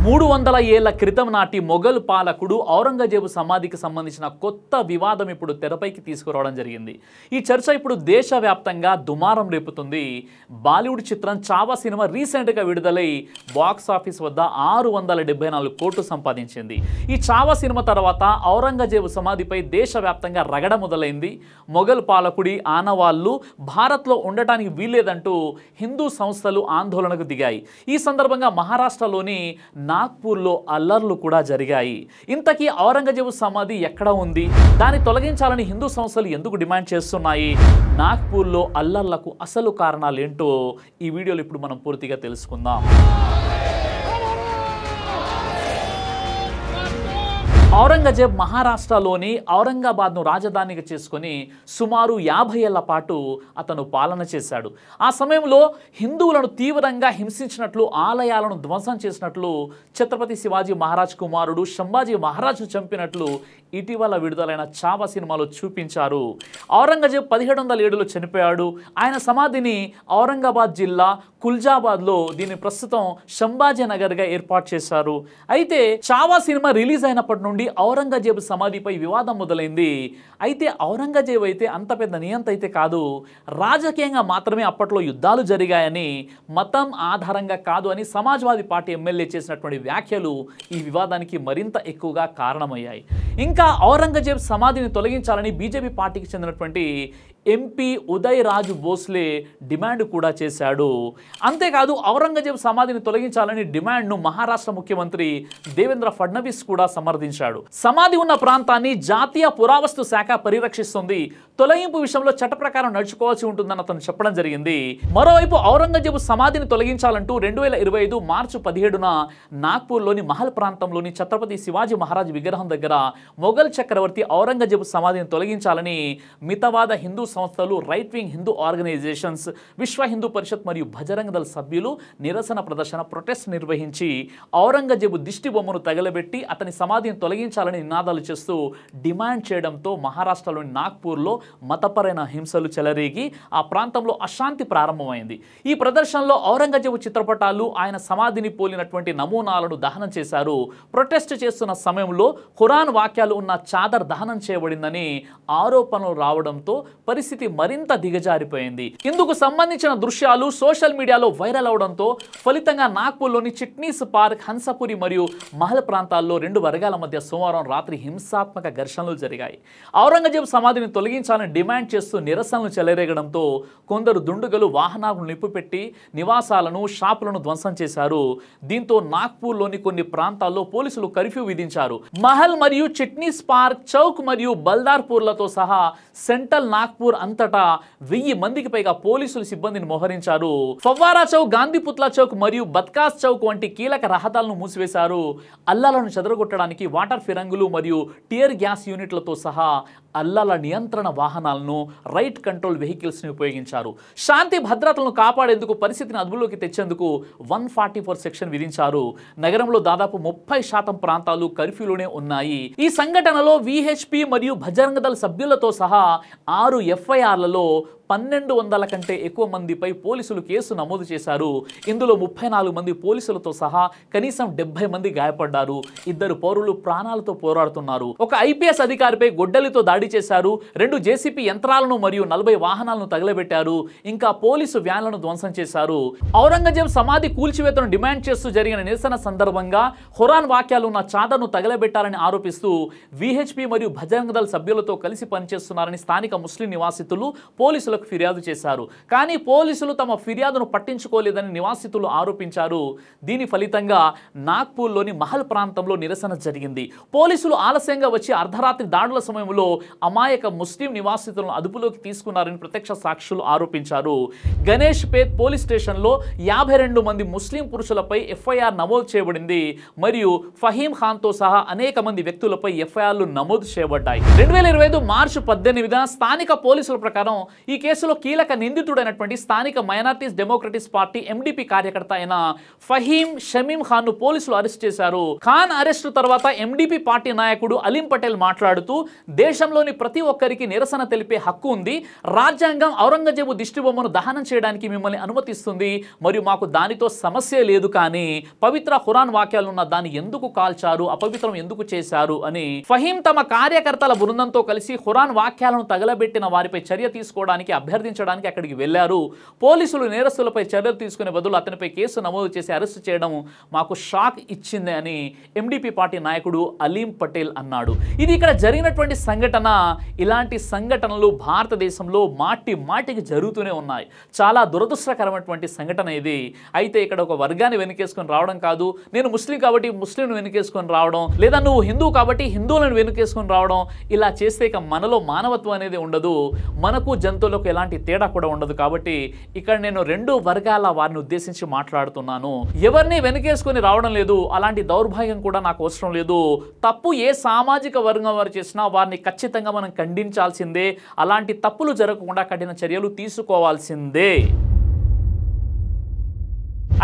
300 ఏళ్ల క్రితం నాటి మొఘల్ పాలకుడు ఔరంగజేబు సమాధికి సంబంధించిన కొత్త వివాదం ఇప్పుడు తెరపైకి తీసుకురావడం జరిగింది. ఈ చర్చ ఇప్పుడు దేశవ్యాప్తంగా దుమారం రేపుతుంది. బాలీవుడ్ చిత్రం చావా సినిమా రీసెంట్గా విడుదలై బాక్స్ ఆఫీస్ వద్ద 674 కోట్లు సంపాదించింది. ఈ చావా సినిమా తర్వాత ఔరంగజేబు సమాధిపై దేశవ్యాప్తంగా రగడ మొదలైంది. మొఘల్ పాలకుడి ఆనవాళ్లు భారత్లో ఉండటానికి వీల్లేదంటూ హిందూ సంస్థలు ఆందోళనకు దిగాయి. ఈ సందర్భంగా మహారాష్ట్రలోని నాగ్పూర్లో అల్లర్లు కూడా జరిగాయి. ఇంతకీ ఔరంగజేబు సమాధి ఎక్కడ ఉంది, దాన్ని తొలగించాలని హిందూ సంస్థలు ఎందుకు డిమాండ్ చేస్తున్నాయి, నాగ్పూర్లో అల్లర్లకు అసలు కారణాలు ఏంటో ఈ వీడియోలో ఇప్పుడు మనం పూర్తిగా తెలుసుకుందాం. ఔరంగజేబ్ మహారాష్ట్రలోని ఔరంగాబాద్ను రాజధానిగా చేసుకొని సుమారు 50 ఏళ్ల పాటు అతను పాలన చేశాడు. ఆ సమయంలో హిందువులను తీవ్రంగా హింసించినట్లు, ఆలయాలను ధ్వంసం చేసినట్లు, ఛత్రపతి శివాజీ మహారాజ్ కుమారుడు సంభాజీ మహారాజ్ చంపినట్లు ఇటీవల విడుదలైన చావా సినిమాలో చూపించారు. ఔరంగజేబ్ 1707లో చనిపోయాడు. ఆయన సమాధిని ఔరంగాబాద్ జిల్లా కుల్జాబాద్లో దీన్ని ప్రస్తుతం సంభాజీ నగర్గా ఏర్పాటు చేశారు. అయితే చావా సినిమా రిలీజ్ అయినప్పటి నుండి ఔరంగజేబు సమాధిపై వివాదం మొదలైంది. అయితే ఔరంగజేబు అయితే అంత పెద్ద నియంత అయితే కాదు, రాజకీయంగా మాత్రమే అప్పట్లో యుద్ధాలు జరిగాయని, మతం ఆధారంగా కాదు అని సమాజ్వాదీ పార్టీ ఎమ్మెల్యే చేసినటువంటి వ్యాఖ్యలు ఈ వివాదానికి మరింత ఎక్కువగా కారణమయ్యాయి. ఇంకా ఔరంగజేబు సమాధిని తొలగించాలని బీజేపీ పార్టీకి చెందినటువంటి ఎంపీ ఉదయ్ రాజు భోస్లే డిమాండ్ కూడా చేశాడు. అంతేకాదు ఔరంగజేబు సమాధిని తొలగించాలని డిమాండ్ను మహారాష్ట్ర ముఖ్యమంత్రి దేవేంద్ర ఫడ్నవీస్ కూడా సమర్థించాడు. సమాధి ఉన్న ప్రాంతాన్ని జాతీయ పురావస్తు శాఖ పరిరక్షిస్తుంది, తొలగింపు విషయంలో చట్ట ప్రకారం నడుచుకోవాల్సి ఉంటుందని అతను చెప్పడం జరిగింది. మరోవైపు ఔరంగజేబు సమాధిని తొలగించాలంటూ 2025 మార్చి 17న నాగ్పూర్లోని మహల్ ప్రాంతంలోని ఛత్రపతి శివాజీ మహారాజ్ విగ్రహం దగ్గర మొఘల్ చక్రవర్తి ఔరంగజేబు సమాధిని తొలగించాలని మితవాద హిందూ సంస్థలు, రైట్ వింగ్ హిందూ ఆర్గనైజేషన్స్, విశ్వ హిందూ పరిషత్ మరియు బజరంగ దళ సభ్యులు నిరసన ప్రదర్శన ప్రొటెస్ట్ నిర్వహించి ఔరంగజేబు దిష్టి బొమ్మను తగలబెట్టి అతని సమాధిని తొలగించాలని నినాదాలు చేస్తూ డిమాండ్ చేయడంతో మహారాష్ట్రలోని నాగ్పూర్లో మతపరమైన హింసలు చెలరేగి ఆ ప్రాంతంలో అశాంతి ప్రారంభమైంది. ఈ ప్రదర్శనలో ఔరంగజేబు చిత్రపటాలు, ఆయన సమాధిని పోలినటువంటి నమూనాలను దహనం చేశారు. ప్రొటెస్ట్ చేస్తున్న సమయంలో ఖురాన్ వాక్యాలు ఉన్న చాదర్ దహనం చేయబడిందని ఆరోపణలు రావడంతో పరిస్థితి మరింత దిగజారిపోయింది. ఇందుకు సంబంధించిన దృశ్యాలు సోషల్ మీడియాలో వైరల్ అవడంతో ఫలితంగా నాగ్పూర్లోని చిట్నీస్ పార్క్, హన్సపురి మరియు మహల్ ప్రాంతాల్లో 2 వర్గాల మధ్య సోమవారం రాత్రి హింసాత్మక ఘర్షణలు జరిగాయి. ఔరంగజేబు సమాధిని తొలగించాలని డిమాండ్ చేస్తూ నిరసనలు చెలరేగడంతో కొందరు దుండగులు వాహనాలను నిప్పుపెట్టి నివాసాలను, షాపులను ధ్వంసం చేశారు. దీంతో నాగ్పూర్లోని కొన్ని ప్రాంతాల్లో పోలీసులు కర్ఫ్యూ విధించారు. మహల్ మరియు చిట్నీస్ పార్క్, చౌక్ మరియు బల్దార్పూర్లతో సహా సెంట్రల్ నాగ్పూర్ అంతటా 1000 మందికి పైగా పోలీసులు సిబ్బందిని మోహరించారు. ఫవ్వారా చౌక్, గాంధీ పుత్లా చౌక్ మరియు బద్కాస్ చౌక్ వంటి కీలక రహదారులను మూసివేశారు. అల్లాలను చెదరగొట్టడానికి వాటర్ ఫిరంగులు మరియు టియర్ గ్యాస్ యూనిట్లతో సహా అల్లాల నియంత్రణ వాహనాలను, రైట్ కంట్రోల్ వెహికల్స్ ని ఉపయోగించారు. శాంతి భద్రతలను కాపాడేందుకు, పరిస్థితిని అదుపులోకి తెచ్చేందుకు 144 సెక్షన్ విధించారు. నగరంలో దాదాపు 30% ప్రాంతాలు కర్ఫ్యూలోనే ఉన్నాయి. ఈ సంఘటనలో విహెచ్పి మరియు బజరంగ దళ సభ్యులతో సహా 6 ఎఫ్ఐఆర్లలో 1200 కంటే ఎక్కువ మందిపై పోలీసులు కేసు నమోదు చేశారు. ఇందులో 34 మంది పోలీసులతో సహా కనీసం 70 మంది గాయపడ్డారు. 2 పౌరులు ప్రాణాలతో పోరాడుతున్నారు. ఒక ఐపీఎస్ అధికారిపై గొడ్డలితో దాడి చేశారు. 2 జేసీపీ యంత్రాలను మరియు 40 వాహనాలను తగలబెట్టారు. ఇంకా పోలీసు వ్యాన్లను ధ్వంసం చేశారు. ఔరంగజేబు సమాధి కూల్చివేతను డిమాండ్ చేస్తూ జరిగిన నిరసన సందర్భంగా ఖురాన్ వాక్యాలు ఉన్న చాదర్ను తగలబెట్టాలని ఆరోపిస్తూ విహెచ్పి మరియు బజరంగ దళ సభ్యులతో కలిసి పనిచేస్తున్నారని స్థానిక ముస్లిం నివాసితులు పోలీసులకు ఫిర్యాదు చేశారు. కానీ పోలీసులు తమ ఫిర్యాదును పట్టించుకోలేదని నివాసితులు ఆరోపించారు. దీని ఫలితంగా నాగ్పూర్లోని మహల్ ప్రాంతంలో నిరసన జరిగింది. పోలీసులు ఆలస్యంగా వచ్చి అర్ధరాత్రి దాడుల సమయంలో అమాయక ముస్లిం నివాసితులను అదుపులోకి తీసుకున్నారని ప్రత్యక్ష సాక్షులు ఆరోపించారు. గణేష్ పేట్ పోలీస్ స్టేషన్లో 52 మంది ముస్లిం పురుషులపై ఎఫ్ఐఆర్ నమోదు చేయబడింది మరియు ఫహీం ఖాన్తో సహా అనేక మంది వ్యక్తులపై ఎఫ్ఐఆర్లు నమోదు చేయబడ్డాయి. 2025 మార్చి 18న స్థానిక పోలీసుల ప్రకారం ఈ కేసులో కీలక నిందితుడైనటువంటి స్థానిక మైనారిటీస్ డెమోక్రటిక్స్ పార్టీ MDP కార్యకర్త అయిన ఫహీం షమీం ఖాన్ ను పోలీసులు అరెస్ట్ చేశారు. ఖాన్ అరెస్టు తర్వాత MDP పార్టీ నాయకుడు అలీం పటేల్ మాట్లాడుతూ దేశంలోని ప్రతి ఒక్కరికి నిరసన తెలిపే హక్కు ఉంది. రాజ్యాంగం ఔరంగజేబు దిష్టిబొమ్మను దహనం చేయడానికి మిమ్మల్ని అనుమతిస్తుంది మరియు మాకు దానితో సమస్య లేదు, కానీ పవిత్ర ఖురాన్ వాక్యాలున్న దాన్ని ఎందుకు కాల్చారు, అపవిత్రం ఎందుకు చేశారు అని ఫహీం తమ కార్యకర్తల బృందంతో కలిసి ఖురాన్ వాక్యాలను తగలబెట్టిన వారిపై చర్య తీసుకోవడానికి అభ్యర్థించడానికి అక్కడికి వెళ్లారు. పోలీసులు నేరస్తులపై చర్యలు తీసుకునే బదులు అతనిపై కేసు నమోదు చేసి అరెస్టు చేయడం మాకు షాక్ ఇచ్చింది అని MDP పార్టీ నాయకుడు అలీం పటేల్ అన్నాడు. ఇది ఇక్కడ జరిగినటువంటి సంఘటన. ఇలాంటి సంఘటనలు భారతదేశంలో మాటి మాటికి జరుగుతూనే ఉన్నాయి. చాలా దురదృష్టకరమైనటువంటి సంఘటన ఇది. అయితే ఇక్కడ ఒక వర్గాన్ని వెనుకేసుకొని రావడం కాదు, నేను ముస్లిం కాబట్టి ముస్లింను వెనుకేసుకొని రావడం, లేదా నువ్వు హిందువు కాబట్టి హిందువులను వెనుకేసుకొని రావడం, ఇలా చేస్తే ఇక మనలో మానవత్వం అనేది ఉండదు, మనకు జంతువులకు ఎలాంటి తేడా కూడా ఉండదు. కాబట్టి ఇక్కడ నేను రెండు వర్గాల వారిని ఉద్దేశించి మాట్లాడుతున్నాను. ఎవరిని వెనుకేసుకొని రావడం లేదు, అలాంటి దౌర్భాగ్యం కూడా నాకు అవసరం లేదు. తప్పు ఏ సామాజిక వర్గం వారు చేసినా వారిని ఖచ్చితంగా మనం ఖండించాల్సిందే. అలాంటి తప్పులు జరగకుండా కఠిన చర్యలు తీసుకోవాల్సిందే.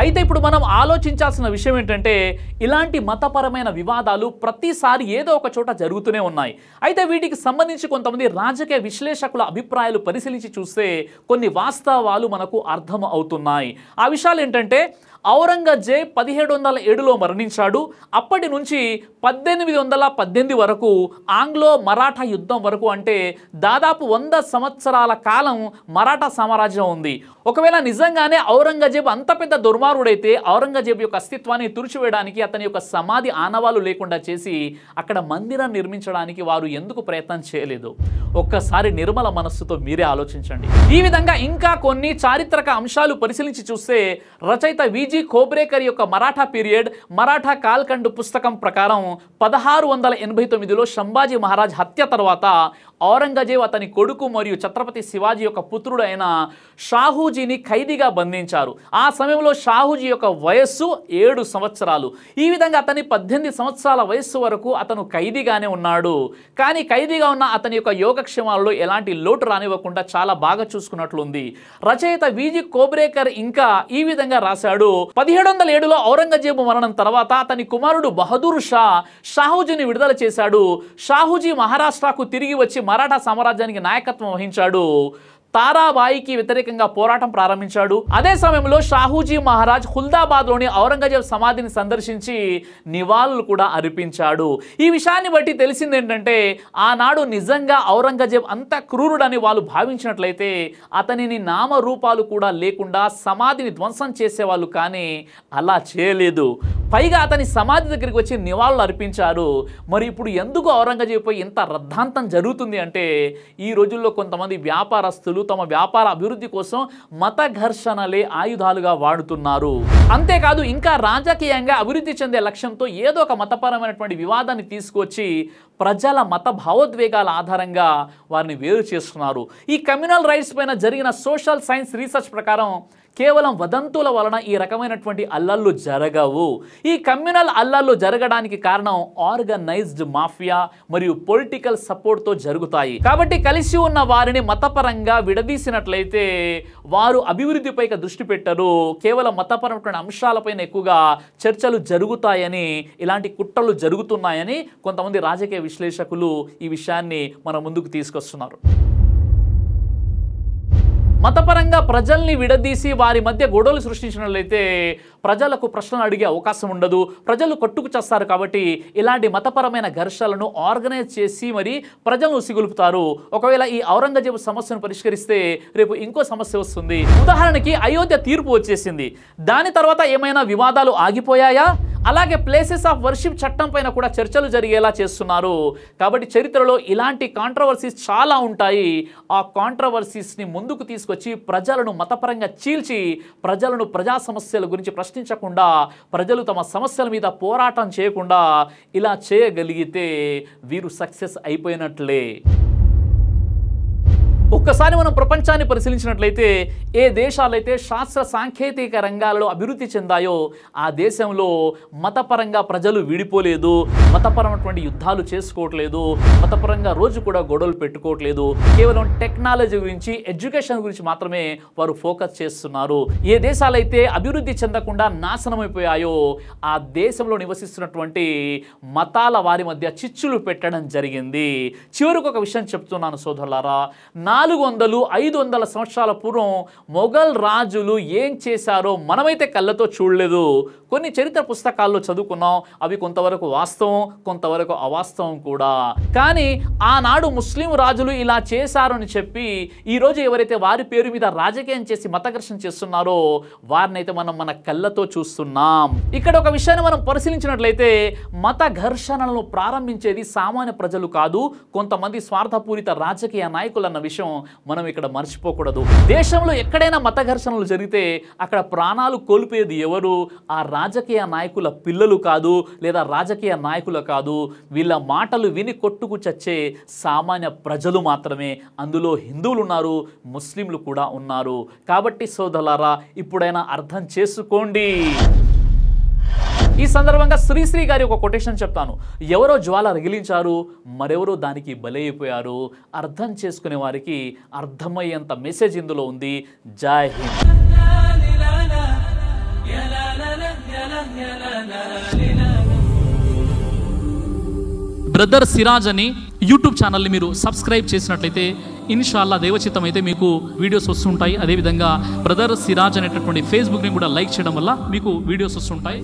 అయితే ఇప్పుడు మనం ఆలోచించాల్సిన విషయం ఏంటంటే, ఇలాంటి మతపరమైన వివాదాలు ప్రతిసారి ఏదో ఒక చోట జరుగుతూనే ఉన్నాయి. అయితే వీటికి సంబంధించి కొంతమంది రాజకీయ విశ్లేషకుల అభిప్రాయాలు పరిశీలించి చూస్తే కొన్ని వాస్తవాలు మనకు అర్థం అవుతున్నాయి. ఆ విషయాలు ఏంటంటే, ఔరంగజేబ్ 1707లో మరణించాడు. అప్పటి నుంచి 1818 వరకు ఆంగ్లో మరాఠా యుద్ధం వరకు, అంటే దాదాపు 100 సంవత్సరాల కాలం మరాఠా సామ్రాజ్యం ఉంది. ఒకవేళ నిజంగానే ఔరంగజేబ్ అంత పెద్ద దుర్మార్గుడైతే ఔరంగజేబ్ యొక్క అస్తిత్వాన్ని తుడిచివేయడానికి, అతని యొక్క సమాధి ఆనవాలు లేకుండా చేసి అక్కడ మందిరం నిర్మించడానికి వారు ఎందుకు ప్రయత్నం చేయలేదు? ఒక్కసారి నిర్మల మనస్సుతో మీరే ఆలోచించండి. ఈ విధంగా ఇంకా కొన్ని చారిత్రక అంశాలు పరిశీలించి చూస్తే రచయిత విజి ఖోబ్రేకర్ యొక్క మరాఠా పీరియడ్ మరాఠా కాల్కండ్ పుస్తకం ప్రకారం 1689లో సంభాజీ మహారాజ్ హత్య తర్వాత ఔరంగజేబ్ అతని కొడుకు మరియు ఛత్రపతి శివాజీ యొక్క పుత్రుడు అయిన షాహూజీని ఖైదీగా బంధించారు. ఆ సమయంలో షాహూజీ యొక్క వయస్సు 7 సంవత్సరాలు. ఈ విధంగా అతని 18 సంవత్సరాల వయస్సు వరకు అతను ఖైదీగానే ఉన్నాడు. కానీ ఖైదీగా ఉన్న అతని యొక్క యోగక్షేమాలలో ఎలాంటి లోటు రానివ్వకుండా చాలా బాగా చూసుకున్నట్లుంది. రచయిత విజి ఖోబ్రేకర్ ఇంకా ఈ విధంగా రాశాడు. 1707లో ఔరంగజేబు మరణం తర్వాత అతని కుమారుడు బహదూర్ షా షాహూజీని విడుదల చేశాడు. షాహూజీ మహారాష్ట్రకు తిరిగి వచ్చి మరాఠా సామ్రాజ్యానికి నాయకత్వం వహించాడు. తారాబాయికి వ్యతిరేకంగా పోరాటం ప్రారంభించాడు. అదే సమయంలో షాహూజీ మహారాజ్ హుల్దాబాద్లోని ఔరంగజేబ్ సమాధిని సందర్శించి నివాళులు కూడా అర్పించాడు. ఈ విషయాన్ని బట్టి తెలిసింది ఏంటంటే, ఆనాడు నిజంగా ఔరంగజేబ్ అంత క్రూరుడని వాళ్ళు భావించినట్లయితే అతనిని నామరూపాలు కూడా లేకుండా సమాధిని ధ్వంసం చేసేవాళ్ళు, కానీ అలా చేయలేదు. పైగా అతని సమాధి దగ్గరికి వచ్చి నివాళులు అర్పించారు. మరి ఇప్పుడు ఎందుకు ఔరంగజేబ్పై ఇంత రద్ధాంతం జరుగుతుంది అంటే, ఈ రోజుల్లో కొంతమంది వ్యాపారస్తులు తమ వ్యాపార అభివృద్ధి కోసం మత ఘర్షణలే ఆయుధాలుగా వాడుతున్నారు. అంతేకాదు ఇంకా రాజకీయంగా అభివృద్ధి చెందే లక్ష్యంతో ఏదో ఒక మతపరమైనటువంటి వివాదాన్ని తీసుకొచ్చి ప్రజల మత భావోద్వేగాల ఆధారంగా వారిని వేరు చేస్తున్నారు. ఈ కమ్యూనల్ రైట్స్ పైన జరిగిన సోషల్ సైన్స్ రీసెర్చ్ ప్రకారం కేవలం వదంతుల వలన ఈ రకమైనటువంటి అల్లర్లు జరగవు. ఈ కమ్యూనల్ అల్లర్లు జరగడానికి కారణం ఆర్గనైజ్డ్ మాఫియా మరియు పొలిటికల్ సపోర్ట్తో జరుగుతాయి. కాబట్టి కలిసి ఉన్న వారిని మతపరంగా విడదీసినట్లయితే వారు అభివృద్ధిపై దృష్టి పెట్టరు. కేవలం మతపరమైన అంశాలపైన ఎక్కువగా చర్చలు జరుగుతాయని, ఇలాంటి కుట్రలు జరుగుతున్నాయని కొంతమంది రాజకీయ విశ్లేషకులు ఈ విషయాన్ని మన ముందుకు తీసుకొస్తున్నారు. మతపరంగా ప్రజల్ని విడదీసి వారి మధ్య గొడవలు సృష్టించినట్లయితే ప్రజలకు ప్రశ్నలు అడిగే అవకాశం ఉండదు, ప్రజలు కొట్టుకు చేస్తారు. కాబట్టి ఇలాంటి మతపరమైన ఘర్షణలను ఆర్గనైజ్ చేసి మరి ప్రజలను సిగులుపుతారు. ఒకవేళ ఈ ఔరంగజేబు సమస్యను పరిష్కరిస్తే రేపు ఇంకో సమస్య వస్తుంది. ఉదాహరణకి అయోధ్య తీర్పు వచ్చేసింది, దాని తర్వాత ఏమైనా వివాదాలు ఆగిపోయాయా? అలాగే ప్లేసెస్ ఆఫ్ వర్షిప్ చట్టం పైన కూడా చర్చలు జరిగేలా చేస్తున్నారు. కాబట్టి చరిత్రలో ఇలాంటి కాంట్రవర్సీస్ చాలా ఉంటాయి. ఆ కాంట్రవర్సీస్ని ముందుకు తీసుకొచ్చి ప్రజలను మతపరంగా చీల్చి ప్రజలను ప్రజా సమస్యల గురించి ప్రశ్నించకుండా, ప్రజలు తమ సమస్యల మీద పోరాటం చేయకుండా ఇలా చేయగలిగితే వీరు సక్సెస్ అయిపోయినట్లే. ఒక్కసారి మనం ప్రపంచాన్ని పరిశీలించినట్లయితే ఏ దేశాలైతే శాస్త్ర సాంకేతిక రంగాలలో అభివృద్ధి చెందాయో ఆ దేశంలో మతపరంగా ప్రజలు విడిపోలేదు, మతపరమైనటువంటి యుద్ధాలు చేసుకోవట్లేదు, మతపరంగా రోజు కూడా గొడవలు పెట్టుకోవట్లేదు. కేవలం టెక్నాలజీ గురించి, ఎడ్యుకేషన్ గురించి మాత్రమే వారు ఫోకస్ చేస్తున్నారు. ఏ దేశాలైతే అభివృద్ధి చెందకుండా నాశనమైపోయాయో ఆ దేశంలో నివసిస్తున్నటువంటి మతాల వారి మధ్య చిచ్చులు పెట్టడం జరిగింది. చివరికి ఒక విషయం చెప్తున్నాను సోదరులారా, 400-500 సంవత్సరాల పూర్వం మొఘల్ రాజులు ఏం చేశారో మనమైతే కళ్ళతో చూడలేదు. కొన్ని చరిత్ర పుస్తకాల్లో చదువుకున్నాం, అవి కొంతవరకు వాస్తవం, కొంతవరకు అవాస్తవం కూడా. కానీ ఆనాడు ముస్లిం రాజులు ఇలా చేశారని చెప్పి ఈరోజు ఎవరైతే వారి పేరు మీద రాజకీయం చేసి మతఘర్షణ చేస్తున్నారో వారినైతే మనం మన కళ్ళతో చూస్తున్నాం. ఇక్కడ ఒక విషయాన్ని మనం పరిశీలించినట్లయితే మత ఘర్షణలను ప్రారంభించేది సామాన్య ప్రజలు కాదు, కొంతమంది స్వార్థపూరిత రాజకీయ నాయకులు అన్న విషయం మనం ఇక్కడ మర్చిపోకూడదు. దేశంలో ఎక్కడైనా మత ఘర్షణలు జరిగితే అక్కడ ప్రాణాలు కోల్పోయేది ఎవరు? ఆ రాజకీయ నాయకుల పిల్లలు కాదు, లేదా రాజకీయ నాయకులు కాదు, వీళ్ళ మాటలు విని కొట్టుకు చచ్చే సామాన్య ప్రజలు మాత్రమే. అందులో హిందువులు ఉన్నారు, ముస్లింలు కూడా ఉన్నారు. కాబట్టి సోదరులారా, ఇప్పుడైనా అర్థం చేసుకోండి. ఈ సందర్భంగా శ్రీశ్రీ గారి ఒక కొటేషన్ చెప్తాను. ఎవరో జ్వాల రగిలించారు, మరెవరో దానికి బలైపోయారు. అర్థం చేసుకునే వారికి అర్థమయ్యేంత మెసేజ్ ఇందులో ఉంది. జై హింద్. బ్రదర్ సిరాజ్ అని యూట్యూబ్ ఛానల్ని మీరు సబ్స్క్రైబ్ చేసినట్లయితే ఇన్షాల్లా దైవచిత్తం అయితే మీకు వీడియోస్ వస్తుంటాయి. అదేవిధంగా బ్రదర్ సిరాజ్ అనేటటువంటి ఫేస్బుక్ని కూడా లైక్ చేయడం వల్ల మీకు వీడియోస్ వస్తుంటాయి.